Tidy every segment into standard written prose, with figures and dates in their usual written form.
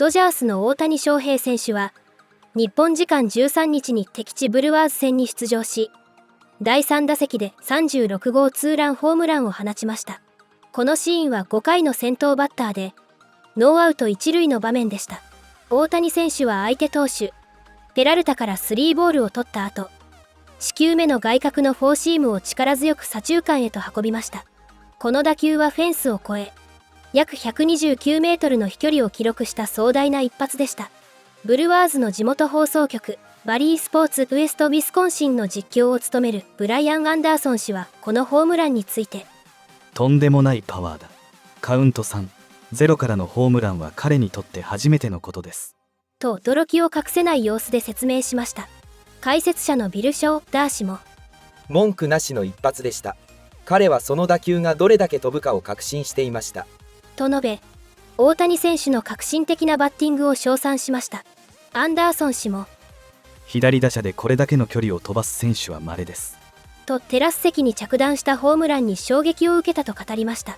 ドジャースの大谷翔平選手は日本時間13日に敵地ブルワーズ戦に出場し、第3打席で36号ツーランホームランを放ちました。このシーンは5回の先頭バッターでノーアウト1塁の場面でした。大谷選手は相手投手ペラルタから3ボールを取った後、4球目の外角のフォーシームを力強く左中間へと運びました。この打球はフェンスを越え、約129メートルの飛距離を記録した壮大な一発でした。ブルワーズの地元放送局バリースポーツウエストウィスコンシンの実況を務めるブライアン・アンダーソン氏はこのホームランについて、とんでもないパワーだ。カウント3-0からのホームランは彼にとって初めてのことですと驚きを隠せない様子で説明しました。解説者のビル・ショーダー氏も、文句なしの一発でした。彼はその打球がどれだけ飛ぶかを確信していましたと述べ、大谷選手の革新的なバッティングを称賛しました。アンダーソン氏も、左打者でこれだけの距離を飛ばす選手は稀ですとテラス席に着弾したホームランに衝撃を受けたと語りました。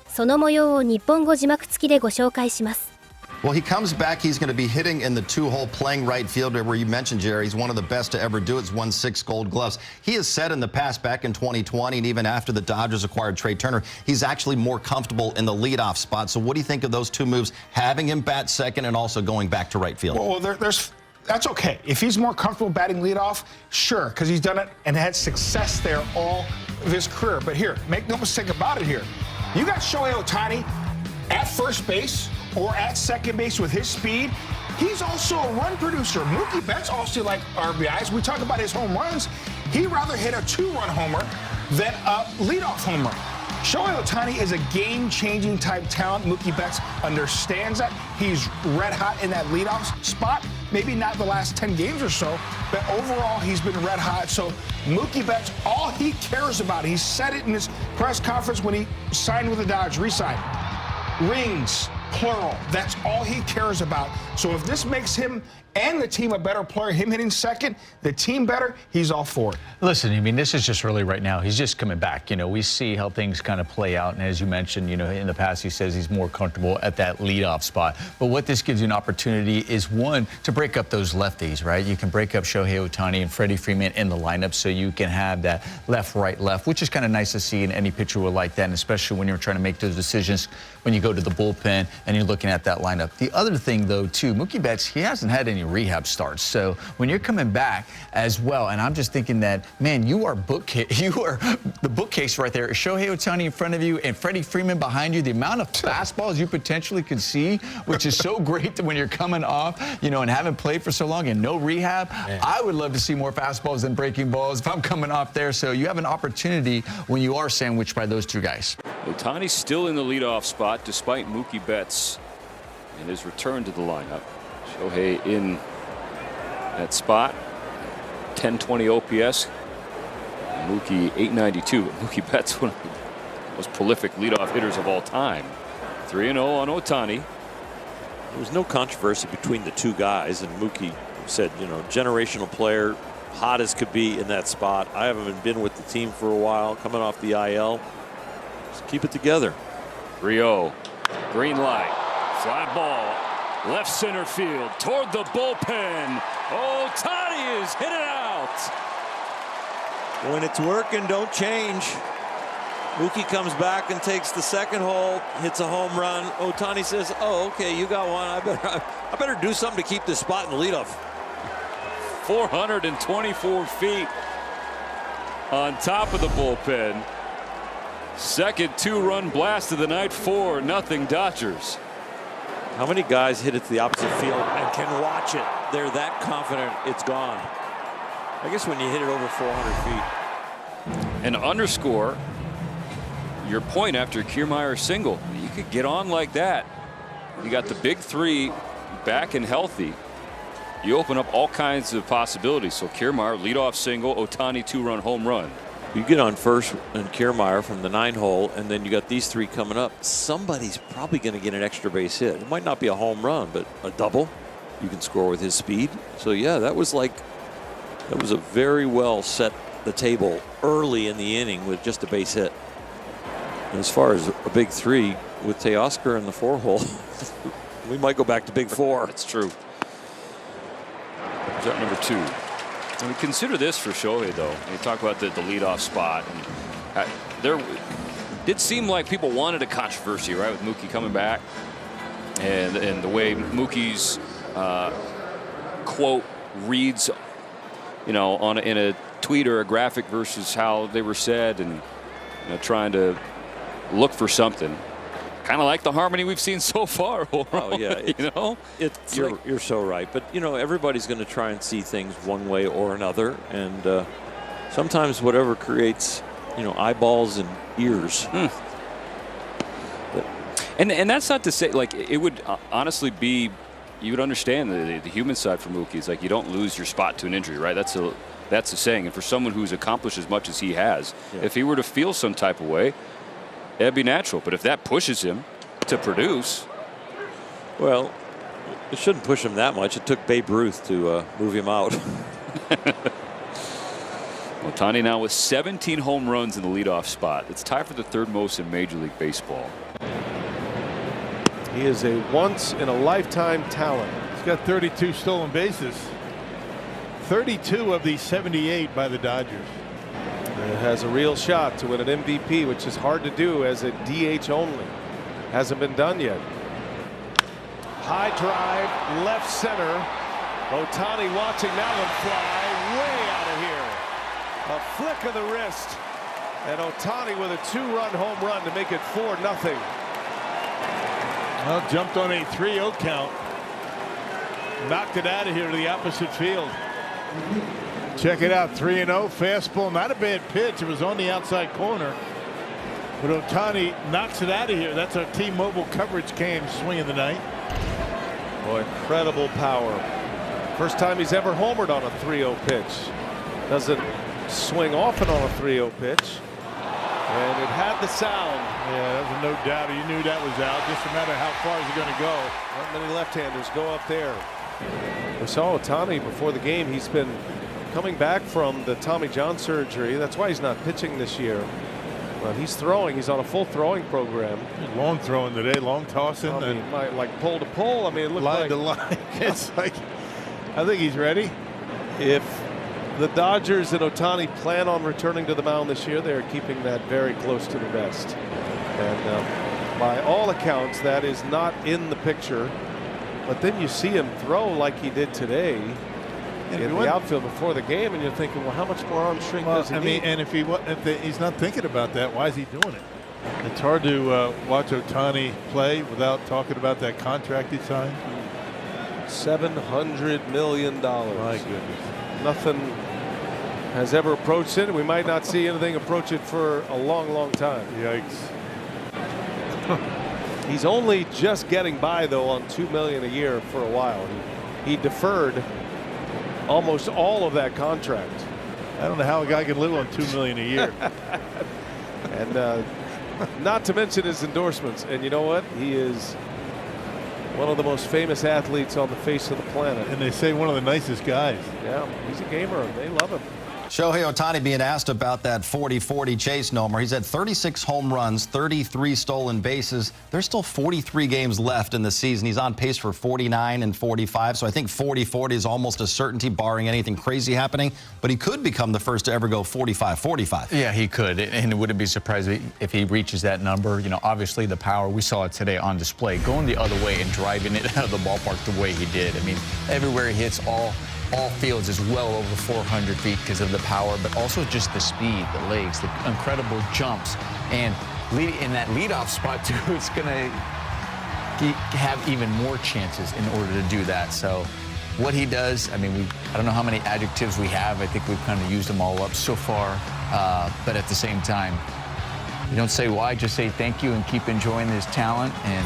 その模様を日本語字幕付きでご紹介します。Well, he comes back. He's going to be hitting in the two-hole, playing right field, where you mentioned, Jerry. He's one of the best to ever do it. He's won 6 Gold Gloves. He has said in the past, back in 2020, and even after the Dodgers acquired Trey Turner, he's actually more comfortable in the leadoff spot. So what do you think of those two moves, having him bat second and also going back to right field? Well, that's okay. If he's more comfortable batting leadoff, sure, because he's done it and had success there all of his career. But here, make no mistake about it here. You got Shohei Ohtani at first base or at second base with his speed. He's also a run producer. Mookie Betts also like RBIs. We talk about his home runs. He'd rather hit a 2-run homer than a leadoff homer. Shohei Ohtani is a game-changing type talent. Mookie Betts understands that. He's red hot in that leadoff spot. Maybe not the last 10 games or so, but overall he's been red hot. So Mookie Betts, all he cares about, he said it in his press conference when he signed with the Dodgers, re-signed, rings, plural. That's all he cares about. So if this makes him and the team a better player, him hitting second, the team better, he's all for it. Listen, I mean, this is just really right now. He's just coming back. You know, we see how things kind of play out. And as you mentioned, you know, in the past, he says he's more comfortable at that leadoff spot. But what this gives you an opportunity is, one, to break up those lefties, right? You can break up Shohei Ohtani and Freddie Freeman in the lineup so you can have that left, right, left, which is kind of nice to see, and any pitcher will like that, and especially when you're trying to make those decisions when you go to the bullpen and you're looking at that lineup. The other thing, though, too, Mookie Betts, he hasn't had any rehab starts. So when you're coming back as well, and I'm just thinking that, man, you are the bookcase right there. Shohei Ohtani in front of you and Freddie Freeman behind you. The amount of fastballs you potentially could see, which is so great that when you're coming off, you know, and haven't played for so long and no rehab, man. I would love to see more fastballs than breaking balls if I'm coming off there. So you have an opportunity when you are sandwiched by those two guys. Ohtani's still in the leadoff spot despite Mookie Betts and his return to the lineup. Shohei in that spot, 1020 OPS. Mookie 892. Mookie Betts, one of the most prolific leadoff hitters of all time. 3-0 on Ohtani. There was no controversy between the two guys, and Mookie said, you know, generational player, hot as could be in that spot. I haven't been with the team for a while, coming off the IL. Just keep it together. 3-0. Green light. Fly ball. Left center field toward the bullpen. Ohtani is hit it out. When it's working, don't change. Mookie comes back and takes the second hole, hits a home run. Ohtani says, "Oh, okay, you got one. I better do something to keep this spot in the leadoff." 424 feet on top of the bullpen. Second 2-run blast of the night, 4-0 Dodgers. How many guys hit it to the opposite field and can watch it? They're that confident it's gone. I guess when you hit it over 400 feet. And underscore your point after Kiermaier's single. You could get on like that. You got the big three back and healthy. You open up all kinds of possibilities. So Kiermaier, leadoff single, Ohtani 2-run home run. You get on first and Kiermaier from the 9-hole, and then you got these three coming up. Somebody's probably going to get an extra base hit. It might not be a home run, but a double. You can score with his speed. So yeah, that was a very well set the table early in the inning with just a base hit. And as far as a big three with Teoscar in the 4-hole, We might go back to Big Four. That's true. Shot number 2. I mean, consider this for Shohei, though. You talk about the leadoff spot. And there did seem like people wanted a controversy, right, with Mookie coming back. And the way Mookie's quote reads, you know, in a tweet or a graphic versus how they were said, and trying to look for something. Kind of like the harmony we've seen so far. Oh yeah, you're so right. But everybody's going to try and see things one way or another, and sometimes whatever creates eyeballs and ears. And that's not to say, like, it would honestly be, you would understand the human side for Mookie. It's like you don't lose your spot to an injury, right? That's a saying. And for someone who's accomplished as much as he has, if he were to feel some type of way, that'd be natural. But if that pushes him to produce, well, it shouldn't push him that much. It took Babe Ruth to move him out. Ohtani now with 17 home runs in the leadoff spot. It's tied for the 3rd most in Major League Baseball. He is a once-in-a-lifetime talent. He's got 32 stolen bases. 32 of the 78 by the Dodgers. It has a real shot to win an MVP, which is hard to do as a DH only. Hasn't been done yet. High drive, left center. Ohtani watching that one fly way out of here. A flick of the wrist. And Ohtani with a 2-run home run to make it 4-0. Well, jumped on a 3-0 count. Knocked it out of here to the opposite field. Check it out, 3-0 fastball, not a bad pitch. It was on the outside corner, but Ohtani knocks it out of here. That's our T-Mobile coverage cam swinging the night. Boy, incredible power. First time he's ever homered on a 3-0 pitch. Doesn't swing often on a 3-0 pitch, and it had the sound. Yeah, that was no doubt. You knew that was out. Just a matter of how far is he going to go. Not many left-handers go up there. We saw Ohtani before the game. He's been coming back from the Tommy John surgery. That's why he's not pitching this year. But he's throwing. He's on a full throwing program. Long throwing today, long tossing. I mean, like pole to pole. I mean, it looked line like to line. It's like, I think he's ready. If the Dodgers and Ohtani plan on returning to the mound this year, they're keeping that very close to the vest. And by all accounts, that is not in the picture. But then you see him throw like he did today in the outfield before the game, and you're thinking, well, how much more arm shrink does he need? And if he's not thinking about that, why is he doing it? It's hard to watch Ohtani play without talking about that contract he signed. $700 million. My goodness. Nothing has ever approached it. We might not see anything approach it for a long, long time. Yikes. He's only just getting by, though, on $2 million a year for a while. He deferred almost all of that contract. I don't know how a guy can live on $2 million a year. And not to mention his endorsements. And you know what? He is one of the most famous athletes on the face of the planet. And they say one of the nicest guys. Yeah, he's a gamer. They love him. Shohei Ohtani being asked about that 40-40 chase number. He's had 36 home runs, 33 stolen bases. There's still 43 games left in the season. He's on pace for 49 and 45. So I think 40-40 is almost a certainty, barring anything crazy happening. But he could become the first to ever go 45-45. Yeah, he could. And it wouldn't be surprising if he reaches that number. You know, obviously the power, we saw it today on display, going the other way and driving it out of the ballpark the way he did. I mean, everywhere he hits, all fields is well over 400 feet because of the power, but also just the speed, the legs, the incredible jumps, and in that leadoff spot too, it's going to have even more chances in order to do that. So what he does, I mean, I don't know how many adjectives we have. I think we've kind of used them all up so far, but at the same time, you don't say why, just say thank you and keep enjoying his talent. And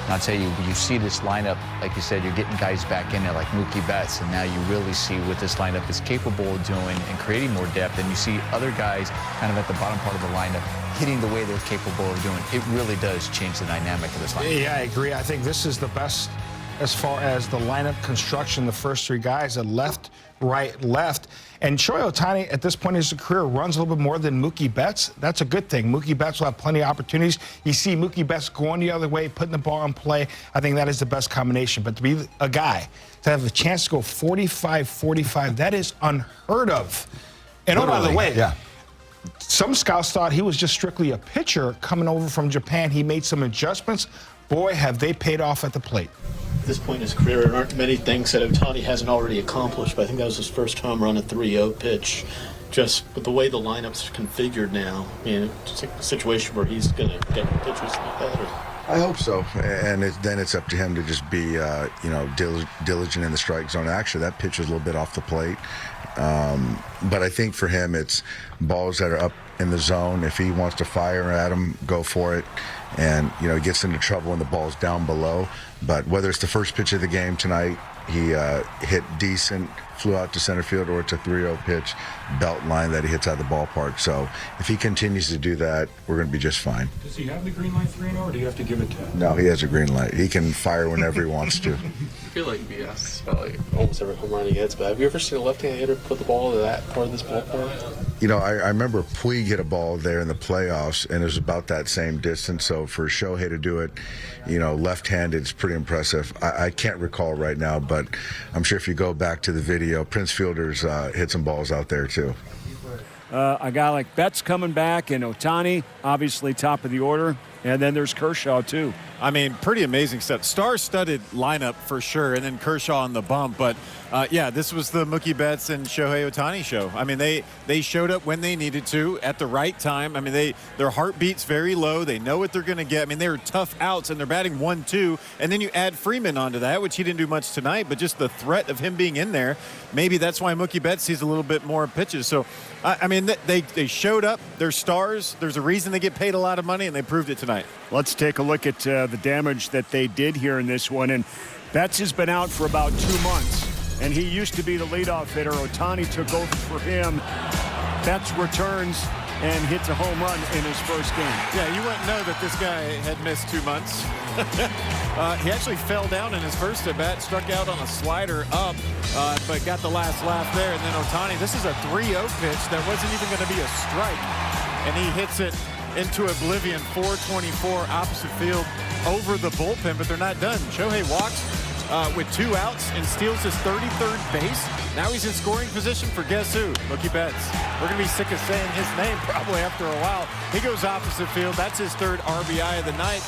I'll tell you, you see this lineup, like you said, you're getting guys back in there like Mookie Betts, and now you really see what this lineup is capable of doing and creating more depth, and you see other guys kind of at the bottom part of the lineup hitting the way they're capable of doing. It really does change the dynamic of this lineup. Yeah, I agree. I think this is the best as far as the lineup construction. The first three guys are left, right, left. And Shohei Ohtani, at this point in his career, runs a little bit more than Mookie Betts. That's a good thing. Mookie Betts will have plenty of opportunities. You see Mookie Betts going the other way, putting the ball in play. I think that is the best combination. But to be a guy, to have the chance to go 45-45, that is unheard of. And oh, by the way, some scouts thought he was just strictly a pitcher coming over from Japan. He made some adjustments. Boy, have they paid off at the plate. At this point in his career, there aren't many things that Ohtani hasn't already accomplished, but I think that was his first home run, a 3-0 pitch. Just with the way the lineup's configured now, I mean, it's a situation where he's going to get pitchers better. I hope so, and then it's up to him to just be, diligent in the strike zone. Actually, that pitch was a little bit off the plate, but I think for him, it's balls that are up in the zone. If he wants to fire at him, go for it, and he gets into trouble when the ball's down below. But whether it's the first pitch of the game tonight, he hit decent, flew out to center field, or it's a 3-0 pitch, belt line that he hits out of the ballpark. So if he continues to do that, we're going to be just fine. Does he have the green light 3-0, or do you have to give it to him? No, he has a green light. He can fire whenever he wants to. I feel like you asked about almost every home run he hits, but have you ever seen a left-handed hitter put the ball to that part of this ballpark? I remember Puig hit a ball there in the playoffs, and it was about that same distance. So for Shohei to do it, left-handed is pretty impressive. I can't recall right now, but I'm sure if you go back to the video, Prince Fielder's hit some balls out there too. A guy like Betts coming back, and Ohtani, obviously top of the order. And then there's Kershaw, too. I mean, pretty amazing stuff. Star-studded lineup for sure, and then Kershaw on the bump. But, this was the Mookie Betts and Shohei Ohtani show. I mean, they showed up when they needed to at the right time. I mean, their heartbeat's very low. They know what they're going to get. I mean, they were tough outs, and they're batting 1-2. And then you add Freeman onto that, which he didn't do much tonight, but just the threat of him being in there, maybe that's why Mookie Betts sees a little bit more pitches. So, I mean, they showed up. They're stars. There's a reason they get paid a lot of money, and they proved it tonight. Let's take a look at the damage that they did here in this one. And Betts has been out for about 2 months, and he used to be the leadoff hitter. Ohtani took over for him. Betts returns and hits a home run in his first game. Yeah, you wouldn't know that this guy had missed 2 months. He actually fell down in his first at-bat, struck out on a slider up, but got the last laugh there. And then Ohtani, this is a 3-0 pitch that wasn't even going to be a strike, and he hits it into oblivion, 424 opposite field over the bullpen, but they're not done. Shohei walks with 2 outs and steals his 33rd base. Now he's in scoring position for guess who? Mookie Betts. We're going to be sick of saying his name probably after a while. He goes opposite field. That's his 3rd RBI of the night.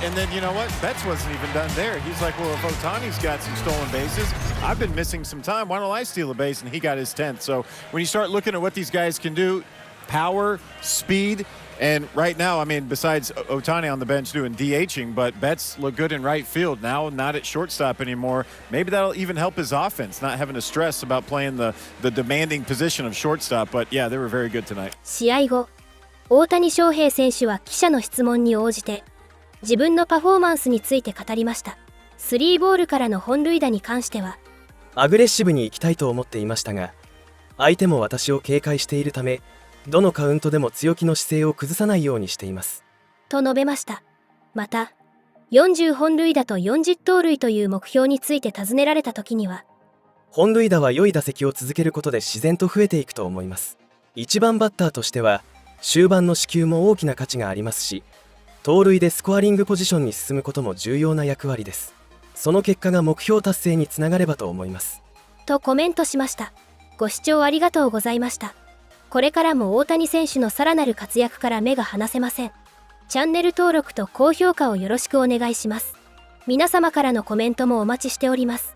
And then, you know what? Betts wasn't even done there. He's like, well, if Ohtani's got some stolen bases, I've been missing some time. Why don't I steal a base? And he got his 10th. So when you start looking at what these guys can do, power, speed, and right now, I mean, besides Ohtani on the bench doing DHing, but Betts look good in right field. Now not at shortstop anymore. Maybe that'll even help his offense, not having to stress about playing the demanding position of shortstop. But yeah, they were very good tonight. 試合後、大谷翔平選手は記者の質問に応じて、自分のパフォーマンスについて語りました。3ボールからの本塁打に関しては、アグレッシブに行きたいと思っていましたが、相手も私を警戒しているため、どのカウントでも強気の姿勢を崩さないようにしています。と述べました。また、40本塁打と40盗塁という目標について尋ねられた時には、本塁打は良い打席を続けることで自然と増えていくと思います。1番バッターとしては、終盤の四球も大きな価値がありますし、盗塁でスコアリングポジションに進むことも重要な役割です。その結果が目標達成につながればと思います。とコメントしました。ご視聴ありがとうございました。これからも大谷選手のさらなる活躍から目が離せません。チャンネル登録と高評価をよろしくお願いします。皆様からのコメントもお待ちしております。